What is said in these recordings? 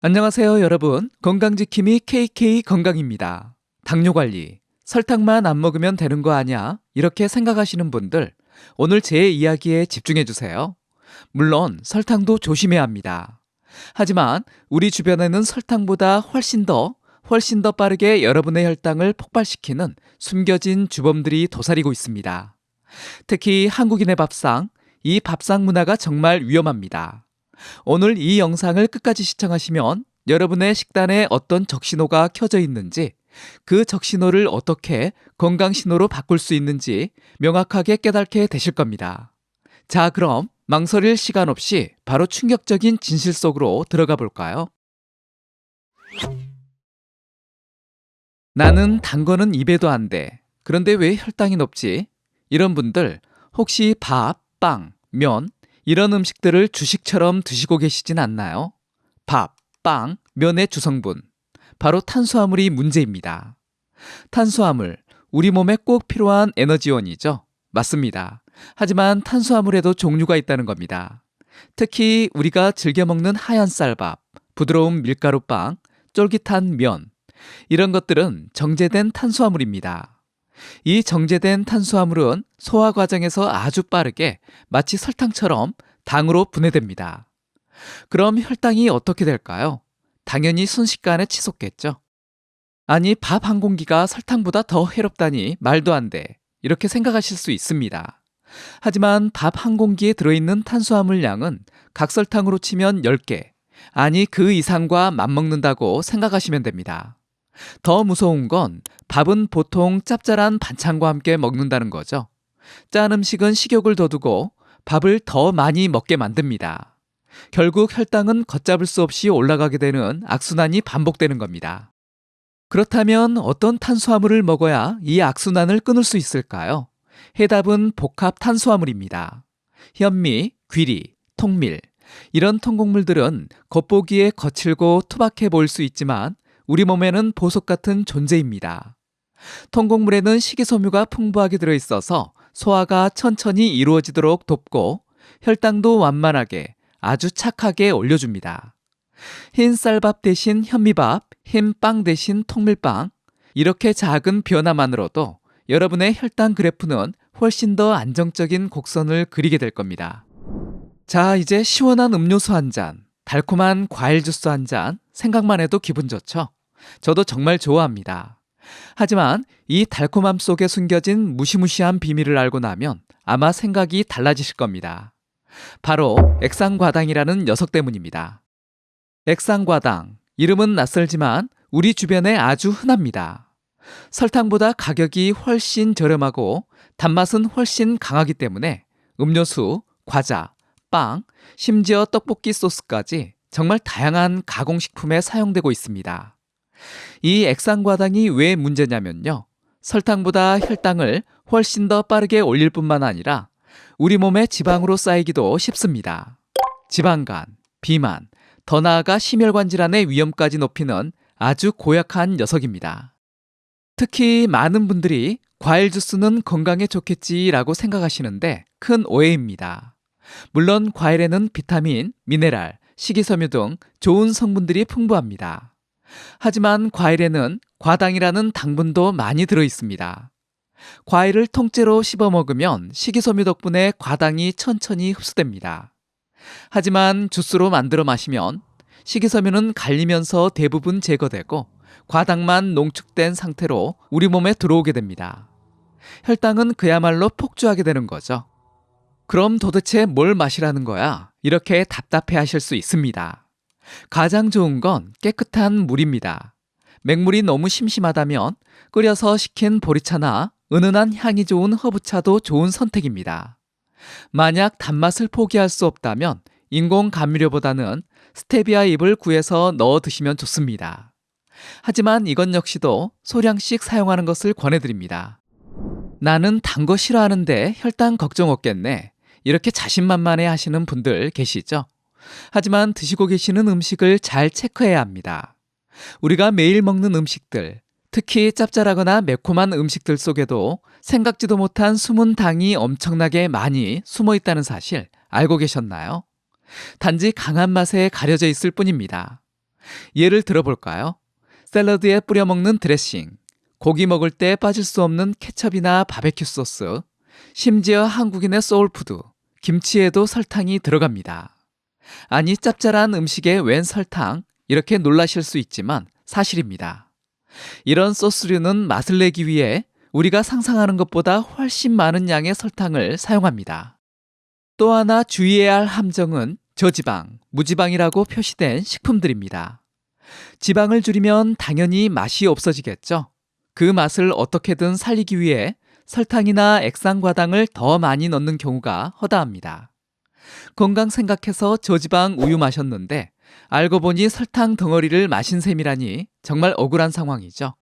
안녕하세요, 여러분. 건강지킴이 KK 건강입니다. 당뇨관리, 설탕만 안 먹으면 되는 거 아니야? 이렇게 생각하시는 분들, 오늘 제 이야기에 집중해 주세요. 물론 설탕도 조심해야 합니다. 하지만 우리 주변에는 설탕보다 훨씬 더 빠르게 여러분의 혈당을 폭발시키는 숨겨진 주범들이 도사리고 있습니다. 특히 한국인의 밥상, 이 밥상 문화가 정말 위험합니다. 오늘 이 영상을 끝까지 시청하시면 여러분의 식단에 어떤 적신호가 켜져 있는지, 그 적신호를 어떻게 건강신호로 바꿀 수 있는지 명확하게 깨닫게 되실 겁니다. 자, 그럼 망설일 시간 없이 바로 충격적인 진실 속으로 들어가 볼까요? 나는 단 거는 입에도 안 돼. 그런데 왜 혈당이 높지? 이런 분들 혹시 밥, 빵, 면 이런 음식들을 주식처럼 드시고 계시진 않나요? 밥, 빵, 면의 주성분, 바로 탄수화물이 문제입니다. 탄수화물, 우리 몸에 꼭 필요한 에너지원이죠. 맞습니다. 하지만 탄수화물에도 종류가 있다는 겁니다. 특히 우리가 즐겨 먹는 하얀 쌀밥, 부드러운 밀가루빵, 쫄깃한 면, 이런 것들은 정제된 탄수화물입니다. 이 정제된 탄수화물은 소화 과정에서 아주 빠르게 마치 설탕처럼 당으로 분해됩니다. 그럼 혈당이 어떻게 될까요? 당연히 순식간에 치솟겠죠. 아니, 밥 한 공기가 설탕보다 더 해롭다니 말도 안 돼. 이렇게 생각하실 수 있습니다. 하지만 밥 한 공기에 들어있는 탄수화물 양은 각설탕으로 치면 10개, 아니 그 이상과 맞먹는다고 생각하시면 됩니다. 더 무서운 건 밥은 보통 짭짤한 반찬과 함께 먹는다는 거죠. 짠 음식은 식욕을 돋우고 밥을 더 많이 먹게 만듭니다. 결국 혈당은 걷잡을 수 없이 올라가게 되는 악순환이 반복되는 겁니다. 그렇다면 어떤 탄수화물을 먹어야 이 악순환을 끊을 수 있을까요? 해답은 복합 탄수화물입니다. 현미, 귀리, 통밀, 이런 통곡물들은 겉보기에 거칠고 투박해 보일 수 있지만 우리 몸에는 보석 같은 존재입니다. 통곡물에는 식이섬유가 풍부하게 들어있어서 소화가 천천히 이루어지도록 돕고 혈당도 완만하게 아주 착하게 올려줍니다. 흰 쌀밥 대신 현미밥, 흰 빵 대신 통밀빵, 이렇게 작은 변화만으로도 여러분의 혈당 그래프는 훨씬 더 안정적인 곡선을 그리게 될 겁니다. 자, 이제 시원한 음료수 한 잔, 달콤한 과일 주스 한 잔, 생각만 해도 기분 좋죠? 저도 정말 좋아합니다. 하지만 이 달콤함 속에 숨겨진 무시무시한 비밀을 알고 나면 아마 생각이 달라지실 겁니다. 바로 액상과당이라는 녀석 때문입니다. 액상과당, 이름은 낯설지만 우리 주변에 아주 흔합니다. 설탕보다 가격이 훨씬 저렴하고 단맛은 훨씬 강하기 때문에 음료수, 과자, 빵, 심지어 떡볶이 소스까지 정말 다양한 가공식품에 사용되고 있습니다. 이 액상과당이 왜 문제냐면요. 설탕보다 혈당을 훨씬 더 빠르게 올릴 뿐만 아니라 우리 몸에 지방으로 쌓이기도 쉽습니다. 지방간, 비만, 더 나아가 심혈관 질환의 위험까지 높이는 아주 고약한 녀석입니다. 특히 많은 분들이 과일 주스는 건강에 좋겠지라고 생각하시는데 큰 오해입니다. 물론 과일에는 비타민, 미네랄, 식이섬유 등 좋은 성분들이 풍부합니다. 하지만 과일에는 과당이라는 당분도 많이 들어 있습니다. 과일을 통째로 씹어 먹으면 식이섬유 덕분에 과당이 천천히 흡수됩니다. 하지만 주스로 만들어 마시면 식이섬유는 갈리면서 대부분 제거되고 과당만 농축된 상태로 우리 몸에 들어오게 됩니다. 혈당은 그야말로 폭주하게 되는 거죠. 그럼 도대체 뭘 마시라는 거야? 이렇게 답답해 하실 수 있습니다. 가장 좋은 건 깨끗한 물입니다. 맹물이 너무 심심하다면 끓여서 식힌 보리차나 은은한 향이 좋은 허브차도 좋은 선택입니다. 만약 단맛을 포기할 수 없다면 인공 감미료보다는 스테비아 잎을 구해서 넣어 드시면 좋습니다. 하지만 이건 역시도 소량씩 사용하는 것을 권해드립니다. 나는 단 거 싫어하는데 혈당 걱정 없겠네. 이렇게 자신만만해 하시는 분들 계시죠? 하지만 드시고 계시는 음식을 잘 체크해야 합니다. 우리가 매일 먹는 음식들, 특히 짭짤하거나 매콤한 음식들 속에도 생각지도 못한 숨은 당이 엄청나게 많이 숨어 있다는 사실 알고 계셨나요? 단지 강한 맛에 가려져 있을 뿐입니다. 예를 들어볼까요? 샐러드에 뿌려 먹는 드레싱, 고기 먹을 때 빠질 수 없는 케첩이나 바베큐 소스, 심지어 한국인의 소울푸드, 김치에도 설탕이 들어갑니다. 아니, 짭짤한 음식에 웬 설탕? 이렇게 놀라실 수 있지만 사실입니다. 이런 소스류는 맛을 내기 위해 우리가 상상하는 것보다 훨씬 많은 양의 설탕을 사용합니다. 또 하나 주의해야 할 함정은 저지방, 무지방이라고 표시된 식품들입니다. 지방을 줄이면 당연히 맛이 없어지겠죠. 그 맛을 어떻게든 살리기 위해 설탕이나 액상과당을 더 많이 넣는 경우가 허다합니다. 건강 생각해서 저지방 우유 마셨는데 알고 보니 설탕 덩어리를 마신 셈이라니 정말 억울한 상황이죠.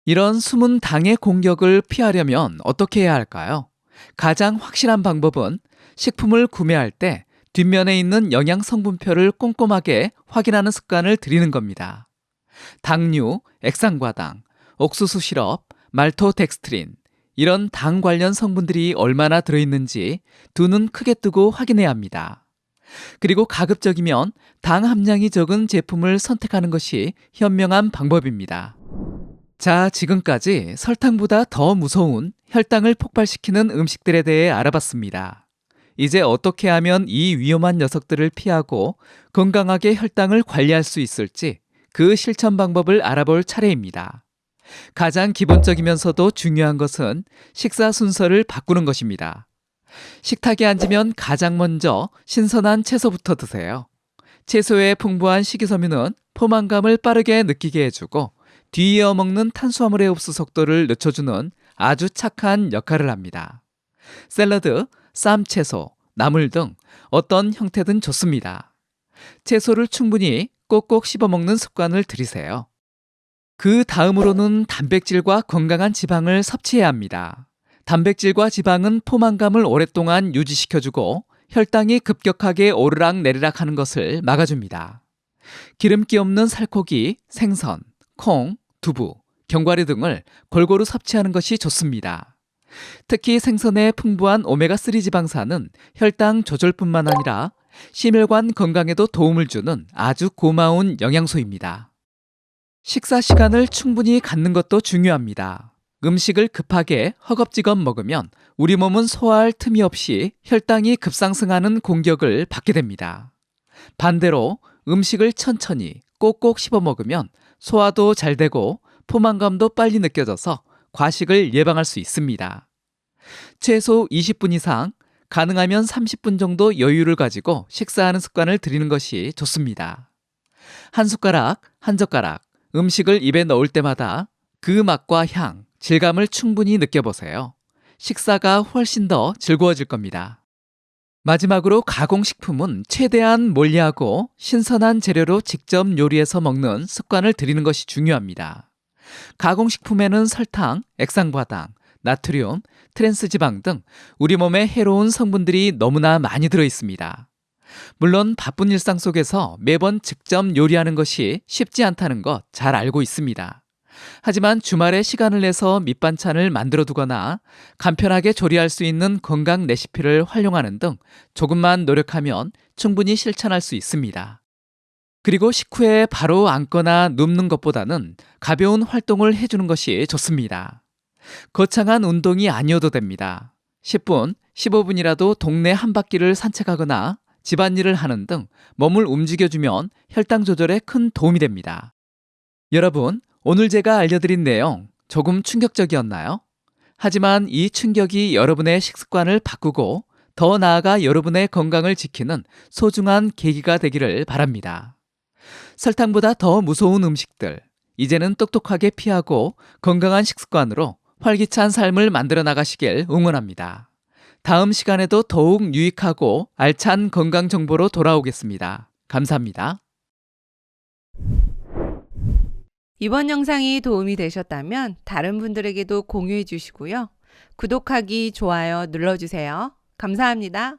이런 숨은 당의 공격을 피하려면 어떻게 해야 할까요? 가장 확실한 방법은 식품을 구매할 때 뒷면에 있는 영양 성분표를 꼼꼼하게 확인하는 습관을 들이는 겁니다. 당류, 액상과당, 옥수수 시럽, 말토덱스트린, 이런 당 관련 성분들이 얼마나 들어있는지 두 눈 크게 뜨고 확인해야 합니다. 그리고 가급적이면 당 함량이 적은 제품을 선택하는 것이 현명한 방법입니다. 자, 지금까지 설탕보다 더 무서운 혈당을 폭발시키는 음식들에 대해 알아봤습니다. 이제 어떻게 하면 이 위험한 녀석들을 피하고 건강하게 혈당을 관리할 수 있을지 그 실천 방법을 알아볼 차례입니다. 가장 기본적이면서도 중요한 것은 식사 순서를 바꾸는 것입니다. 식탁에 앉으면 가장 먼저 신선한 채소부터 드세요. 채소의 풍부한 식이섬유는 포만감을 빠르게 느끼게 해주고 뒤이어 먹는 탄수화물의 흡수 속도를 늦춰주는 아주 착한 역할을 합니다. 샐러드, 쌈채소, 나물 등 어떤 형태든 좋습니다. 채소를 충분히 꼭꼭 씹어 먹는 습관을 들이세요. 그 다음으로는 단백질과 건강한 지방을 섭취해야 합니다. 단백질과 지방은 포만감을 오랫동안 유지시켜주고 혈당이 급격하게 오르락내리락 하는 것을 막아줍니다. 기름기 없는 살코기, 생선, 콩, 두부, 견과류 등을 골고루 섭취하는 것이 좋습니다. 특히 생선의 풍부한 오메가3 지방산은 혈당 조절뿐만 아니라 심혈관 건강에도 도움을 주는 아주 고마운 영양소입니다. 식사 시간을 충분히 갖는 것도 중요합니다. 음식을 급하게 허겁지겁 먹으면 우리 몸은 소화할 틈이 없이 혈당이 급상승하는 공격을 받게 됩니다. 반대로 음식을 천천히 꼭꼭 씹어 먹으면 소화도 잘 되고 포만감도 빨리 느껴져서 과식을 예방할 수 있습니다. 최소 20분 이상, 가능하면 30분 정도 여유를 가지고 식사하는 습관을 들이는 것이 좋습니다. 한 숟가락, 한 젓가락 음식을 입에 넣을 때마다 그 맛과 향, 질감을 충분히 느껴보세요. 식사가 훨씬 더 즐거워질 겁니다. 마지막으로 가공식품은 최대한 멀리하고 신선한 재료로 직접 요리해서 먹는 습관을 들이는 것이 중요합니다. 가공식품에는 설탕, 액상과당, 나트륨, 트랜스지방 등 우리 몸에 해로운 성분들이 너무나 많이 들어 있습니다. 물론 바쁜 일상 속에서 매번 직접 요리하는 것이 쉽지 않다는 것 잘 알고 있습니다. 하지만 주말에 시간을 내서 밑반찬을 만들어 두거나 간편하게 조리할 수 있는 건강 레시피를 활용하는 등 조금만 노력하면 충분히 실천할 수 있습니다. 그리고 식후에 바로 앉거나 눕는 것보다는 가벼운 활동을 해주는 것이 좋습니다. 거창한 운동이 아니어도 됩니다. 10분, 15분이라도 동네 한 바퀴를 산책하거나 집안일을 하는 등 몸을 움직여주면 혈당 조절에 큰 도움이 됩니다. 여러분, 오늘 제가 알려드린 내용 조금 충격적이었나요? 하지만 이 충격이 여러분의 식습관을 바꾸고 더 나아가 여러분의 건강을 지키는 소중한 계기가 되기를 바랍니다. 설탕보다 더 무서운 음식들, 이제는 똑똑하게 피하고 건강한 식습관으로 활기찬 삶을 만들어 나가시길 응원합니다. 다음 시간에도 더욱 유익하고 알찬 건강 정보로 돌아오겠습니다. 감사합니다. 이번 영상이 도움이 되셨다면 다른 분들에게도 공유해 주시고요. 구독하기, 좋아요 눌러주세요. 감사합니다.